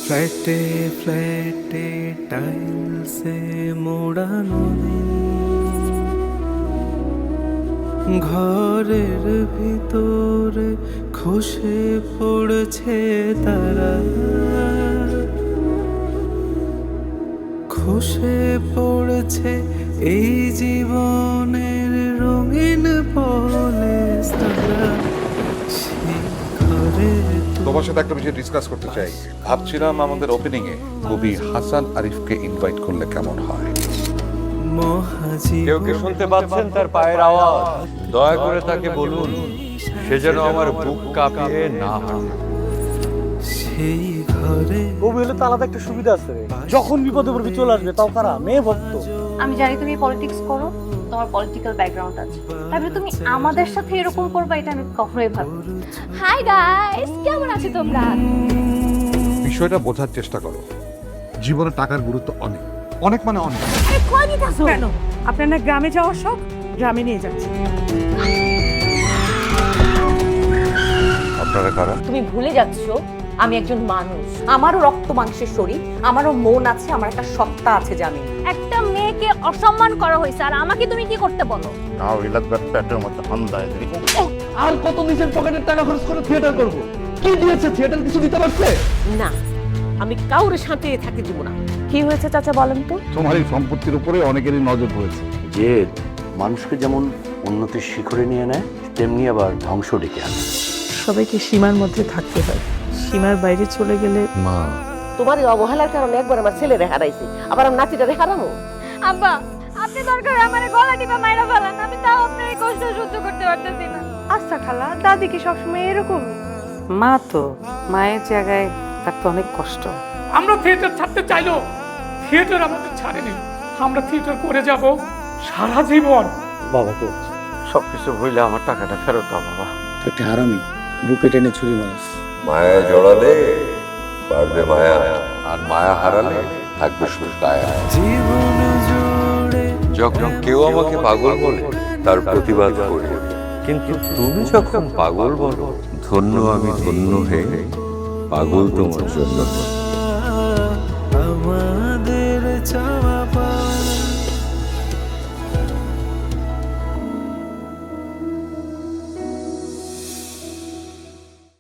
ফ্ল্যাটে ফ্ল্যাটে টাইলসে মোড়ানো দিন, ঘরের ভিতরে খসে পড়ছে তারা, খসে পড়ছে এই জীবনের রঙিন পলেস্তারা। সেই ঘরে তোমার সাথে একটা বিষয় ডিসকাস করতে চাই। ভাবছিলাম আমাদের ওপেনিং এ কবি হাসান আরিফকে ইনভাইট করলে কেমন হয়। কেউ কি শুনতে পাচ্ছেন তার পায়ের আওয়াজ? দয়া করে তাকে বলুন সে যেন আমার বুক কাঁপিয়ে না হারে। সেই ঘরে কবি হলে তো আলাদা একটা সুবিধা আছে রে। যখন বিপদে পড়বি চলে আসবে, তাও কারা? মেয়ে ভক্ত। আমি জানি তুমি পলিটিক্স করো, তোমার পলিটিক্যাল ব্যাকগ্রাউন্ড আছে, তবে তুমি আমাদের সাথে এরকম করবা এটা আমি কখনোই ভাবিনি। হাই গাইস, কেমন আছো তোমরা? বিষয়টা বোঝার চেষ্টা করো। জীবনে টাকার গুরুত্ব অনেক, অনেক মানে অনেক। আরে কই নিতাছো? কেন আপনার না গ্রামে যাওয়ার শখ? গ্রামে নিয়ে যাচ্ছি। আপনারা কারা? তুমি ভুলে যাচ্ছ আমি একজন মানুষ, আমারও রক্ত মাংসের শরীর, আমারও মন আছে, আমার একটা সত্তা আছে জানি। একটা মেয়েকে অসম্মান করা হয়েছে আর আমাকে তুমি কি করতে বলো? নাও এলাকার পেটের মধ্যে হান্দায় আর কত নিজের পকেটের টাকা খরচ করে থিয়েটার করব? কি দিয়েছে থিয়েটার? কিছু দিতে পারছে না, আমি কাউরে শান্তিতে থাকতে দিব না। কি হয়েছে চাচা বলেন তো? তোমার এই সম্পত্তির উপরে অনেকেরই নজর পড়েছে। যে মানুষকে যেমন উন্নতির শিখরে নিয়ে নেয়, তেমনি আবার ধ্বংস ডেকে আনে। সবাইকে সীমার মধ্যে থাকতে হয়, সীমার বাইরে চলে গেলে মা, তোমার এই অবহেলার কারণে একবার আমার ছেলেরে হারাইছি, আবার আমার নাতিটারে হারামো। আব্বা, আপনি দরকার আমারে গলা টিপা মাইরা ফেলান, আমি তাও আপনার এই কষ্ট সহ্য করতে পারতেছি না। আচ্ছা খালা, দাদি কি সবসময় এরকমই? মা তো মায়ের জায়গায় তার তো অনেক কষ্ট। আমরা থিয়েটার ছাড়তে চাইলো, থিয়েটার আমাদের ছাড়েনি। আমরা থিয়েটার করে যাব সারা জীবন। বাবা তো সবকিছু ভুলে আমার টাকাটা ফেরত দাও বাবা। একটা হারামি, বুকে টেনে ছুরি মারাস। মায়া জড়ালে বাড়বে মায়া, আর মায়া হারালে থাকবে শুধু কায়া। জীবন জুড়ে যখন কেউ আমাকে পাগল বলে তার প্রতিবাদ করি, কিন্তু তুমি যখন পাগল বলো, ধন্য আমি ধন্য হে, পাগল তোমার জন্য। আমাদের চাওয়া